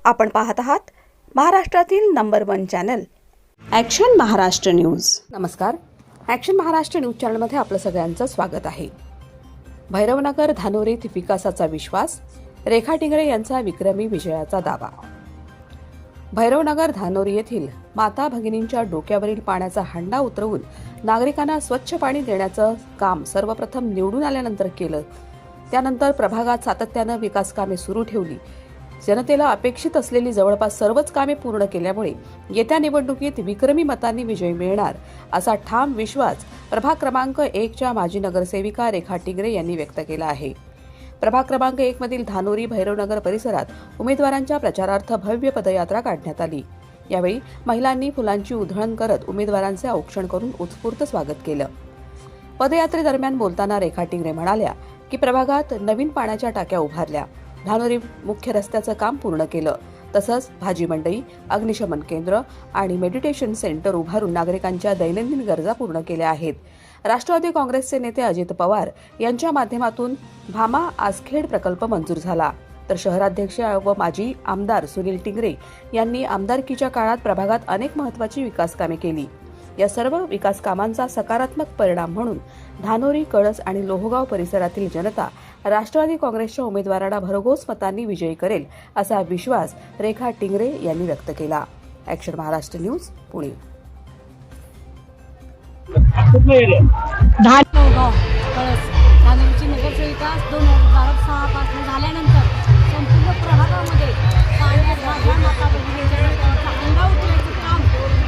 आपण पाहत आहात महाराष्ट्रातील number 1 channel action Maharashtra news. नमस्कार, ॲक्शन महाराष्ट्र न्यूज चॅनलमध्ये आपलं सगळ्यांचं स्वागत आहे। भैरवनगर धानोरीत विकासाचा विश्वास, रेखा टिंगरे यांचा विक्रमी विजयाचा दावा। भैरवनगर धानोरी येथील माता भगिनींच्या डोक्यावरील पाण्याचा हंडा उतरवून नागरिकांना स्वच्छ पाणी देण्याचं काम सर्वप्रथम निवडून आल्यानंतर केलं। त्यानंतर प्रभागात सातत्यानं विकास कामे सुरू ठेवली। जनतेला अपेक्षित असलेली जवळपास सर्वच कामे पूर्ण केल्यामुळे येत्या निवडणुकीत विक्रमी मतांनी विजय मिळणार असा ठाम विश्वास प्रभाग क्रमांक 1 च्या माजी नगरसेविका रेखा टिंगरे यांनी व्यक्त केला आहे। प्रभाग क्रमांक 1 मधील धानोरी भैरवनगर परिसरात उमेदवारांच्या प्रचारार्थ भव्य पदयात्रा काढण्यात आली। यावेळी महिलांनी फुलांची उधळण करत उमेदवारांचे औक्षण करून उत्स्फूर्त स्वागत केलं। पदयात्रेदरम्यान बोलताना रेखा टिंगरे म्हणाल्या की प्रभागात नवीन पाण्याच्या टाक्या उभारल्या, धानोरी मुख्य रस्त्याचं काम पूर्ण केलं, तसंच भाजी मंडई, अग्निशमन केंद्र आणि मेडिटेशन सेंटर उभारून नागरिकांच्या दैनंदिन गरजा पूर्ण केल्या आहेत। राष्ट्रवादी काँग्रेसचे नेते अजित पवार यांच्या माध्यमातून भामा आसखेड प्रकल्प मंजूर झाला, तर शहराध्यक्ष व माजी आमदार सुनील टिंगरे यांनी आमदारकीच्या काळात प्रभागात अनेक महत्त्वाची विकास कामे केली। या सर्व विकास कामांचा सकारात्मक परिणाम म्हणून धानोरी, कळस आणि लोहगाव परिसरातील जनता राष्ट्रवादी काँग्रेसच्या उमेदवारांना भरघोस मतांनी विजयी करेल असा विश्वास रेखा टिंगरे यांनी व्यक्त केला। Action Maharashtra news, Pune. धानोरीची नगरसेविका 2006 पासून झाल्यानंतर संपूर्ण प्रभागामध्ये पाण्याच्या माता भगिनींच्या अंगा उतरण्याचं काम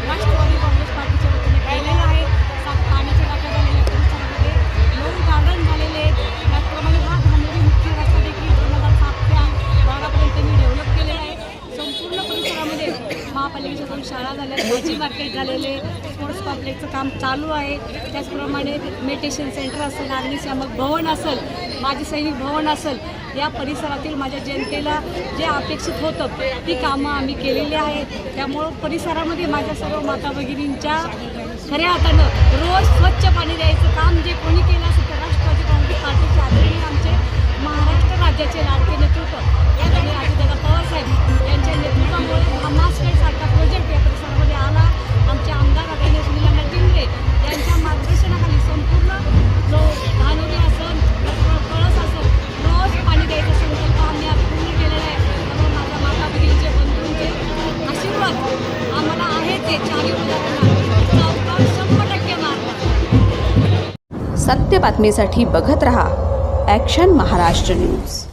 राष्ट्रवादी काँग्रेस पार्टीच्या वतीने केलेलं आहे। पाण्याच्या टाक्या झालेल्या परिसरामध्ये 9 गार्डन झालेले आहेत। त्याचप्रमाणे हा धानोरी मुख्य रस्ता देखील 2007 ते 12पर्यंत त्यांनी डेव्हलप केलेला आहे। संपूर्ण परिसरामध्ये महापालिकेच्या 2 शाळा झाल्या, भाजी मार्केट झालेले, स्पोर्ट्स कॉम्प्लेक्सचं काम चालू आहे। त्याचप्रमाणे मेडिटेशन सेंटर असेल, अग्निशामक भवन असेल, माजी सैनिक भवन असेल, या परिसरातील माझ्या जनतेला जे अपेक्षित होतं ती कामं आम्ही केलेली आहेत। त्यामुळं परिसरामध्ये माझ्या सर्व माता भगिनींच्या खऱ्या हातानं रोज स्वच्छ पाणी द्यायचं काम जे कोणी केलं असेल तर राष्ट्रवादी काँग्रेस पार्टीचे आदरणीय आमचे महाराष्ट्र राज्याचे लाडके नेतृत्व आदरणीय अजितदादा पवारसाहेब यांच्या नेतृत्वामुळे भामासखेडसारखा प्रोजेक्ट या परिसरामध्ये आला। आमचे आमदार आदरणीय सुनील टिंगरे यांच्या मार्गदर्शनाखाली संपूर्ण जो धानोरी असेल, कळस असेल, रोज पाणी द्यायचा संकल्प आम्ही आज पूर्ण केलेला आहे। त्यामुळे माझ्या माता भगिनीचे, बंधूंचे आशीर्वाद आम्हाला आहे ते 4 उमेदवारांना 100% मार्ग। सत्य बातमीसाठी बघत रहा ॲक्शन महाराष्ट्र न्यूज।